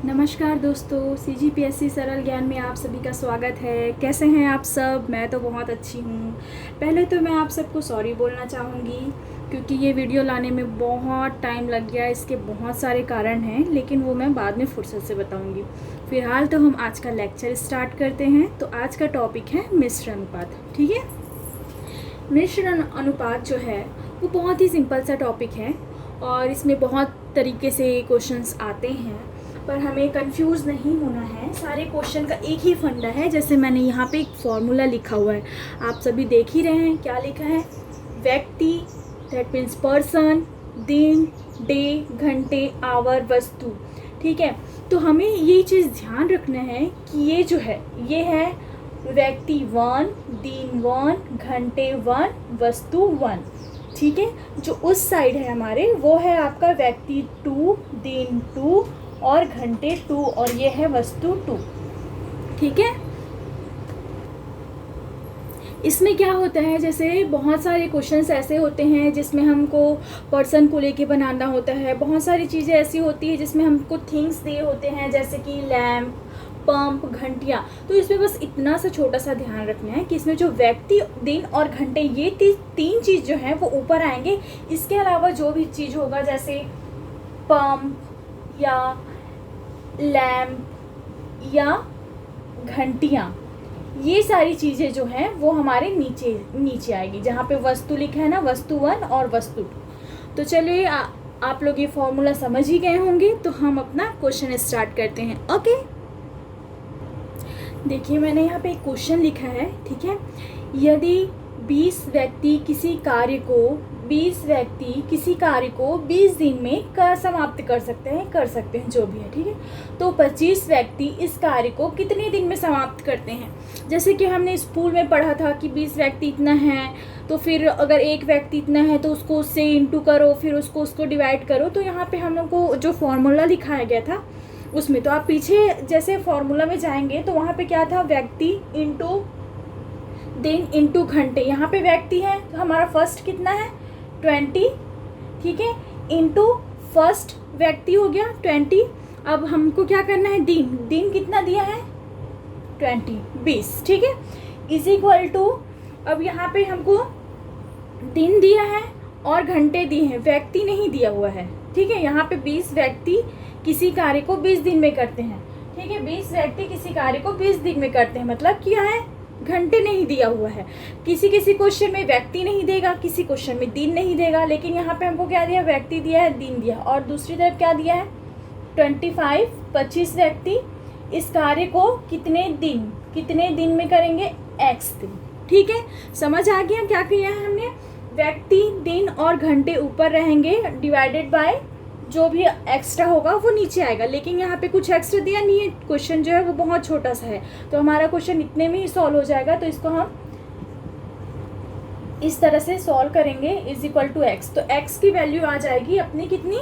नमस्कार दोस्तों, CGPSC सरल ज्ञान में आप सभी का स्वागत है। कैसे हैं आप सब? मैं तो बहुत अच्छी हूँ। पहले तो मैं आप सबको सॉरी बोलना चाहूँगी क्योंकि ये वीडियो लाने में बहुत टाइम लग गया। इसके बहुत सारे कारण हैं, लेकिन वो मैं बाद में फुर्सत से बताऊँगी। फ़िलहाल तो हम आज का लेक्चर स्टार्ट करते हैं। तो आज का टॉपिक है मिश्र अनुपात। ठीक है, मिश्र अनुपात जो है वो बहुत ही सिंपल सा टॉपिक है और इसमें बहुत तरीके से क्वेश्चंस आते हैं, पर हमें कंफ्यूज नहीं होना है। सारे क्वेश्चन का एक ही फंडा है। जैसे मैंने यहाँ पे एक फॉर्मूला लिखा हुआ है, आप सभी देख ही रहे हैं। क्या लिखा है? व्यक्ति, दैट मीन्स पर्सन, दिन, डे, घंटे, आवर, वस्तु। ठीक है, तो हमें ये चीज़ ध्यान रखना है कि ये जो है ये है व्यक्ति 1, दिन 1, घंटे 1, वस्तु 1। ठीक है, जो उस साइड है हमारे वो है आपका व्यक्ति 2, दिन 2 और घंटे 2 और ये है वस्तु 2। ठीक है, इसमें क्या होता है, जैसे बहुत सारे क्वेश्चंस ऐसे होते हैं जिसमें हमको पर्सन को लेके बनाना होता है। बहुत सारी चीज़ें ऐसी होती है जिसमें हमको थिंग्स दिए होते हैं, जैसे कि लैम्प, पंप, घंटियाँ। तो इसमें बस इतना सा छोटा सा ध्यान रखना है कि इसमें जो व्यक्ति, दिन और घंटे ये तीन चीज़ जो है वो ऊपर आएंगे। इसके अलावा जो भी चीज़ होगा, जैसे पंप या लैम्प या घंटियाँ, ये सारी चीज़ें जो हैं वो हमारे नीचे आएगी। जहाँ पे वस्तु लिखा है ना, वस्तु 1 और वस्तु 2। तो चलिए आप लोग ये फॉर्मूला समझ ही गए होंगे, तो हम अपना क्वेश्चन स्टार्ट करते हैं। ओके, देखिए मैंने यहाँ पे एक क्वेश्चन लिखा है। ठीक है, यदि 20 व्यक्ति किसी कार्य को 20 दिन में समाप्त कर सकते हैं जो भी है। ठीक है, तो 25 व्यक्ति इस कार्य को कितने दिन में समाप्त करते हैं? जैसे कि हमने स्कूल में पढ़ा था कि 20 व्यक्ति इतना है, तो फिर अगर एक व्यक्ति इतना है तो उसको उससे इंटू करो, फिर उसको डिवाइड करो। तो यहाँ पे हम लोग को जो फॉर्मूला दिखाया गया था उसमें, तो आप पीछे जैसे फॉर्मूला में जाएंगे तो वहाँ पे क्या था, व्यक्ति इंटू दिन इंटू घंटे। यहाँ पे व्यक्ति है तो हमारा फर्स्ट कितना है, 20। ठीक है, इंटू फर्स्ट व्यक्ति हो गया 20। अब हमको क्या करना है, दिन कितना दिया है, 20। ठीक है, इज इक्वल टू, अब यहाँ पे हमको दिन दिया है और घंटे दिए हैं, व्यक्ति नहीं दिया हुआ है। ठीक है, यहाँ पे 20 व्यक्ति किसी कार्य को 20 दिन में करते हैं। ठीक है, 20 व्यक्ति किसी कार्य को 20 दिन में करते हैं, मतलब क्या है, घंटे नहीं दिया हुआ है। किसी क्वेश्चन में व्यक्ति नहीं देगा, किसी क्वेश्चन में दिन नहीं देगा, लेकिन यहाँ पे हमको क्या दिया, व्यक्ति दिया है, दिन दिया। और दूसरी तरफ क्या दिया है, 25 व्यक्ति इस कार्य को कितने दिन में करेंगे, x दिन। ठीक है, समझ आ गया क्या किया है हमने? व्यक्ति, दिन और घंटे ऊपर रहेंगे, डिवाइडेड बाय जो भी एक्स्ट्रा होगा वो नीचे आएगा। लेकिन यहाँ पे कुछ एक्स्ट्रा दिया नहीं है, क्वेश्चन जो है वो बहुत छोटा सा है, तो हमारा क्वेश्चन इतने में ही सॉल्व हो जाएगा। तो इसको हम इस तरह से सॉल्व करेंगे, इज इक्वल टू x। तो x की वैल्यू आ जाएगी अपनी कितनी,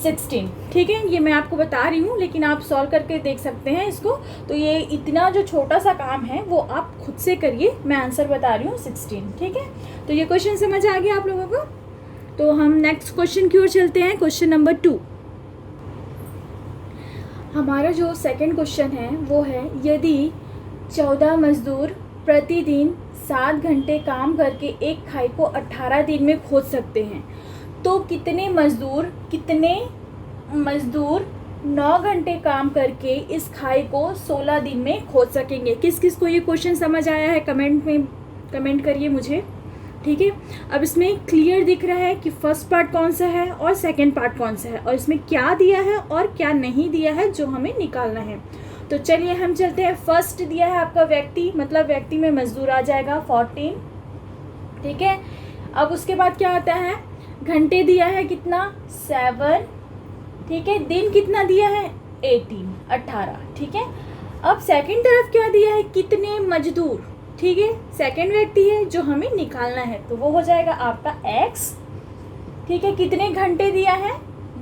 16। ठीक है, ये मैं आपको बता रही हूँ, लेकिन आप सॉल्व करके देख सकते हैं इसको। तो ये इतना जो छोटा सा काम है वो आप खुद से करिए, मैं आंसर बता रही हूँ 16। ठीक है, तो ये क्वेश्चन समझ आ गया आप लोगों को। तो हम नेक्स्ट क्वेश्चन की ओर चलते हैं, क्वेश्चन नंबर 2। हमारा जो सेकंड क्वेश्चन है वो है, यदि 14 मजदूर प्रतिदिन 7 घंटे काम करके एक खाई को 18 दिन में खोद सकते हैं, तो कितने मजदूर 9 घंटे काम करके इस खाई को 16 दिन में खोद सकेंगे? किस किस को ये क्वेश्चन समझ आया है कमेंट करिए मुझे। ठीक है, अब इसमें क्लियर दिख रहा है कि फर्स्ट पार्ट कौन सा है और सेकंड पार्ट कौन सा है, और इसमें क्या दिया है और क्या नहीं दिया है जो हमें निकालना है। तो चलिए हम चलते हैं। फर्स्ट दिया है आपका व्यक्ति, मतलब व्यक्ति में मजदूर आ जाएगा 14। ठीक है, अब उसके बाद क्या आता है, घंटे दिया है कितना, 7। ठीक है, दिन कितना दिया है, 18। ठीक है, अब सेकंड तरफ क्या दिया है, कितने मजदूर। ठीक है, सेकंड व्यक्ति है जो हमें निकालना है, तो वो हो जाएगा आपका x। ठीक है, कितने घंटे दिया है,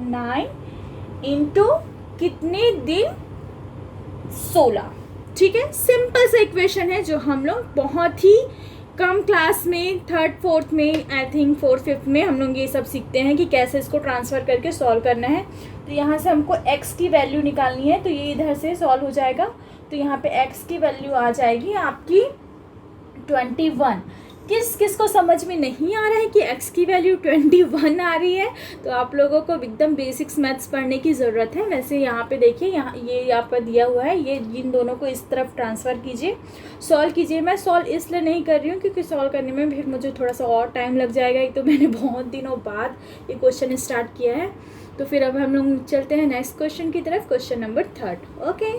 9 इंटू कितने दिन, 16। ठीक है, सिंपल सा इक्वेशन है जो हम लोग बहुत ही कम क्लास में थर्ड फोर्थ में आई थिंक फोर्थ फिफ्थ में हम लोग ये सब सीखते हैं कि कैसे इसको ट्रांसफ़र करके सॉल्व करना है। तो यहाँ से हमको x की वैल्यू निकालनी है, तो ये इधर से सॉल्व हो जाएगा। तो यहाँ पे x की वैल्यू आ जाएगी आपकी 21। किस को समझ में नहीं आ रहा है कि x की वैल्यू 21 आ रही है, तो आप लोगों को एकदम बेसिक्स मैथ्स पढ़ने की ज़रूरत है। वैसे यहाँ पे देखिए, यहाँ ये आपका दिया हुआ है, ये इन दोनों को इस तरफ ट्रांसफ़र कीजिए, सॉल्व कीजिए। मैं सॉल्व इसलिए नहीं कर रही हूँ क्योंकि सॉल्व करने में फिर मुझे थोड़ा सा और टाइम लग जाएगा। एक तो मैंने बहुत दिनों बाद ये क्वेश्चन स्टार्ट किया है। तो फिर अब हम लोग चलते हैं नेक्स्ट क्वेश्चन की तरफ, क्वेश्चन नंबर 3। ओके,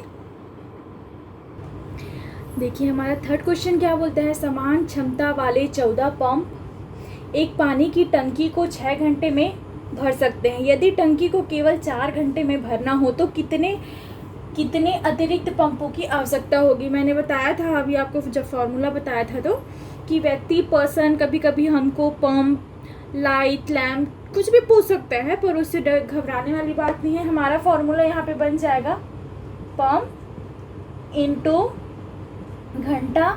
देखिए हमारा थर्ड क्वेश्चन क्या बोलता है। समान क्षमता वाले 14 पंप एक पानी की टंकी को 6 घंटे में भर सकते हैं। यदि टंकी को केवल 4 घंटे में भरना हो तो कितने अतिरिक्त पंपों की आवश्यकता होगी। मैंने बताया था अभी आपको जब फॉर्मूला बताया था तो कि व्यक्ति, पर्सन, कभी कभी हमको पंप, लाइट, लैम्प कुछ भी पूछ सकता है, पर उससे घबराने वाली बात नहीं है। हमारा फॉर्मूला यहाँ पे बन जाएगा पंप इंटू घंटा,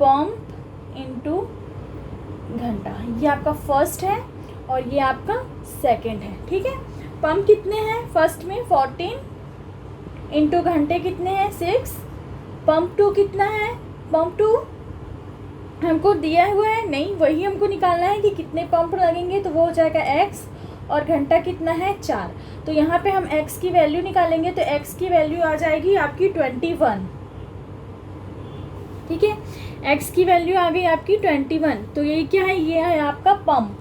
पंप इंटू घंटा। ये आपका फर्स्ट है और ये आपका सेकंड है, ठीक है। पंप कितने हैं फर्स्ट में 14, इंटू घंटे कितने हैं 6। पंप 2 कितना है, पंप 2 हमको दिया हुआ है नहीं, वही हमको निकालना है कि कितने पंप लगेंगे, तो वो हो जाएगा x, और घंटा कितना है 4। तो यहाँ पे हम x की वैल्यू निकालेंगे, तो x की वैल्यू आ जाएगी आपकी 21, ठीक है। x की वैल्यू आ गई आपकी 21। तो ये क्या है, ये है आपका पंप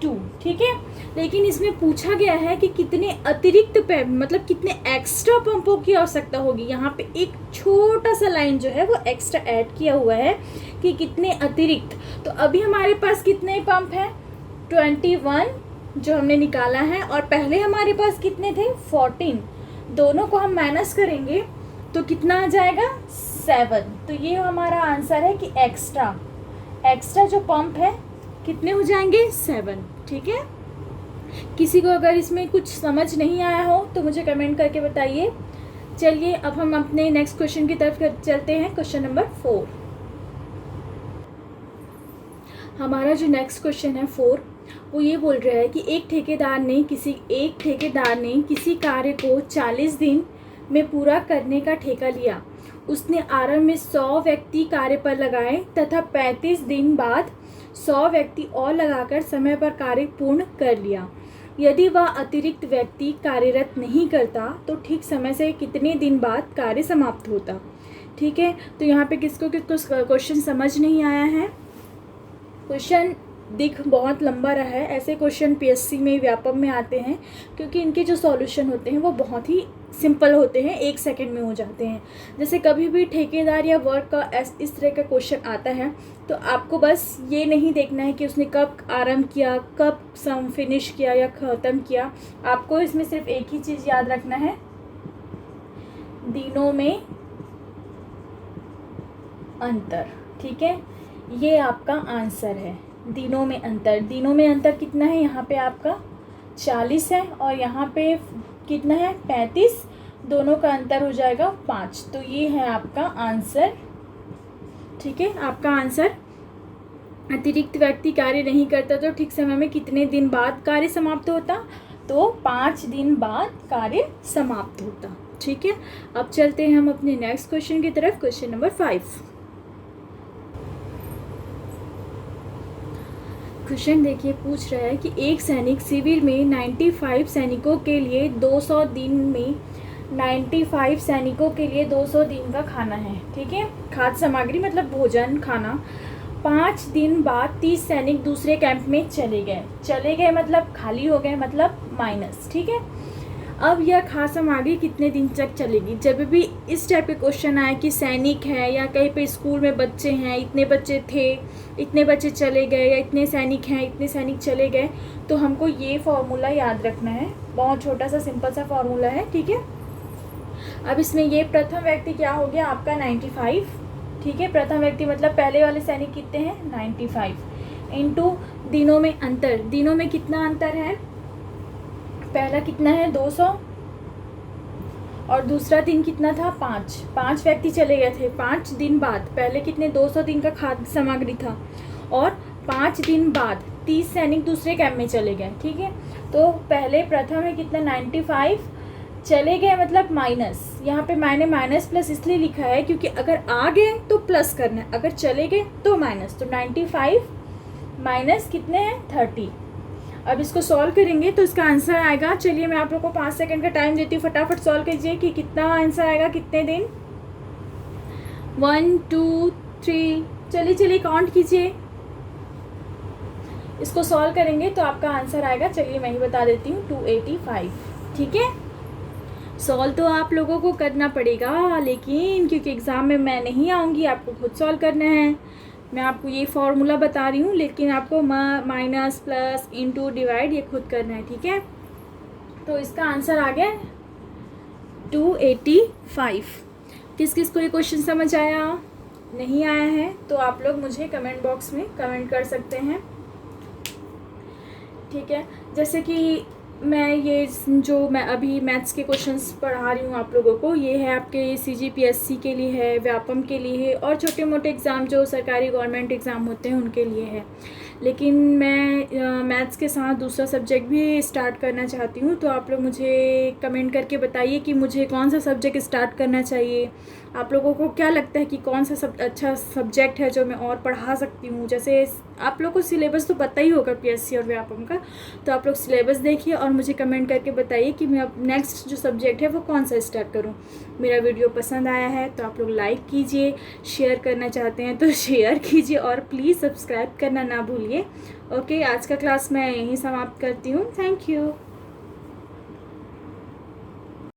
2, ठीक है। लेकिन इसमें पूछा गया है कि कितने अतिरिक्त मतलब कितने एक्स्ट्रा पंपों की आवश्यकता होगी। यहाँ पे एक छोटा सा लाइन जो है वो एक्स्ट्रा ऐड किया हुआ है कि कितने अतिरिक्त। तो अभी हमारे पास कितने पंप हैं 21 जो हमने निकाला है, और पहले हमारे पास कितने थे 14। दोनों को हम माइनस करेंगे तो कितना आ जाएगा 7। तो ये हमारा आंसर है कि एक्स्ट्रा जो पंप है कितने हो जाएंगे 7, ठीक है। किसी को अगर इसमें कुछ समझ नहीं आया हो तो मुझे कमेंट करके बताइए। चलिए अब हम अपने नेक्स्ट क्वेश्चन की तरफ चलते हैं, क्वेश्चन नंबर 4। हमारा जो नेक्स्ट क्वेश्चन है 4, वो ये बोल रहा है कि एक ठेकेदार ने किसी कार्य को 40 दिन में पूरा करने का ठेका लिया। उसने आरंभ में 100 व्यक्ति कार्य पर लगाए तथा 35 दिन बाद 100 व्यक्ति और लगाकर समय पर कार्य पूर्ण कर लिया। यदि वह अतिरिक्त व्यक्ति कार्यरत नहीं करता तो ठीक समय से कितने दिन बाद कार्य समाप्त होता, ठीक है। तो यहाँ पे किसको क्वेश्चन समझ नहीं आया है, क्वेश्चन दिख बहुत लंबा रहा है। ऐसे क्वेश्चन पीएससी में, व्यापम में आते हैं क्योंकि इनके जो सॉल्यूशन होते हैं वो बहुत ही सिंपल होते हैं, 1 सेकंड में हो जाते हैं। जैसे कभी भी ठेकेदार या वर्क का इस तरह का क्वेश्चन आता है तो आपको बस ये नहीं देखना है कि उसने कब आरंभ किया, कब फिनिश किया या ख़त्म किया। आपको इसमें सिर्फ एक ही चीज़ याद रखना है, दिनों में अंतर, ठीक है। ये आपका आंसर है, दिनों में अंतर कितना है, यहाँ पे आपका 40 है और यहाँ पे कितना है 35, दोनों का अंतर हो जाएगा 5। तो ये है आपका आंसर, ठीक है। आपका आंसर अतिरिक्त व्यक्ति कार्य नहीं करता तो ठीक समय में कितने दिन बाद कार्य समाप्त होता, तो 5 दिन बाद कार्य समाप्त होता, ठीक है। अब चलते हैं हम अपने नेक्स्ट क्वेश्चन की तरफ, क्वेश्चन नंबर 5। क्वेश्चन देखिए, पूछ रहा है कि एक सैनिक शिविर में 95 सैनिकों के लिए 200 दिन में 95 सैनिकों के लिए 200 दिन का खाना है, ठीक है। खाद्य सामग्री मतलब भोजन, खाना। 5 दिन बाद 30 सैनिक दूसरे कैंप में चले गए मतलब खाली हो गए, मतलब माइनस, ठीक है। अब यह खाद्य सामग्री कितने दिन तक चलेगी। जब भी इस टाइप के क्वेश्चन आए कि सैनिक है या कहीं पे स्कूल में बच्चे हैं, इतने बच्चे थे, इतने बच्चे चले गए, या इतने सैनिक हैं, इतने सैनिक चले गए, तो हमको ये फॉर्मूला याद रखना है। बहुत छोटा सा सिंपल सा फॉर्मूला है, ठीक है। अब इसमें ये प्रथम व्यक्ति क्या हो गया आपका 95, ठीक है। प्रथम व्यक्ति मतलब पहले वाले सैनिक कितने हैं 95, इंटू दिनों में अंतर। दिनों में कितना अंतर है, पहला कितना है 200 और दूसरा दिन कितना था, 5 व्यक्ति चले गए थे 5 दिन बाद। पहले कितने 200 दिन का खाद्य सामग्री था, और 5 दिन बाद 30 सैनिक दूसरे कैंप में चले गए। ठीक है, तो पहले प्रथम है कितना 95 चले गए, मतलब माइनस, यहाँ पे मैंने माइनस प्लस इसलिए लिखा है क्योंकि अगर आ गए तो प्लस करना है, अगर चले गए तो माइनस। तो 95 माइनस कितने हैं 30। अब इसको सॉल्व करेंगे तो इसका आंसर आएगा, चलिए मैं आप लोग को 5 सेकंड का टाइम देती हूँ, फटाफट सॉल्व कीजिए कि कितना आंसर आएगा, कितने दिन। 1 2 3, चलिए काउंट कीजिए। इसको सॉल्व करेंगे तो आपका आंसर आएगा, चलिए मैं ही बता देती हूँ, 285। ठीक है, सॉल्व तो आप लोगों को करना पड़ेगा, लेकिन क्योंकि एग्ज़ाम में मैं नहीं आऊँगी, आपको खुद सॉल्व करना है। मैं आपको ये फॉर्मूला बता रही हूँ, लेकिन आपको माइनस प्लस इंटू डिवाइड ये खुद करना है। ठीक है, तो इसका आंसर आ गया 285। किस किस को ये क्वेश्चन समझ आया, नहीं आया है तो आप लोग मुझे कमेंट बॉक्स में कमेंट कर सकते हैं। ठीक है, जैसे कि मैं ये जो मैं अभी मैथ्स के क्वेश्चंस पढ़ा रही हूँ आप लोगों को, ये है आपके CGPSC के लिए है, व्यापम के लिए है, और छोटे मोटे एग्ज़ाम जो सरकारी गवर्नमेंट एग्ज़ाम होते हैं उनके लिए है। लेकिन मैं मैथ्स के साथ दूसरा सब्जेक्ट भी स्टार्ट करना चाहती हूँ, तो आप लोग मुझे कमेंट करके बताइए कि मुझे कौन सा सब्जेक्ट स्टार्ट करना चाहिए। आप लोगों को क्या लगता है कि कौन सा अच्छा सब्जेक्ट है जो मैं और पढ़ा सकती हूँ। जैसे आप लोग को सिलेबस तो पता ही होगा PSC और व्यापम का, तो आप लोग सिलेबस देखिए और मुझे कमेंट करके बताइए कि मैं अब नेक्स्ट जो सब्जेक्ट है वो कौन सा स्टार्ट करूँ। मेरा वीडियो पसंद आया है तो आप लोग लाइक कीजिए, शेयर करना चाहते हैं तो शेयर कीजिए, और प्लीज़ सब्सक्राइब करना ना भूलिए। ओके, आज का क्लास मैं यहीं समाप्त करती हूँ। Thank you.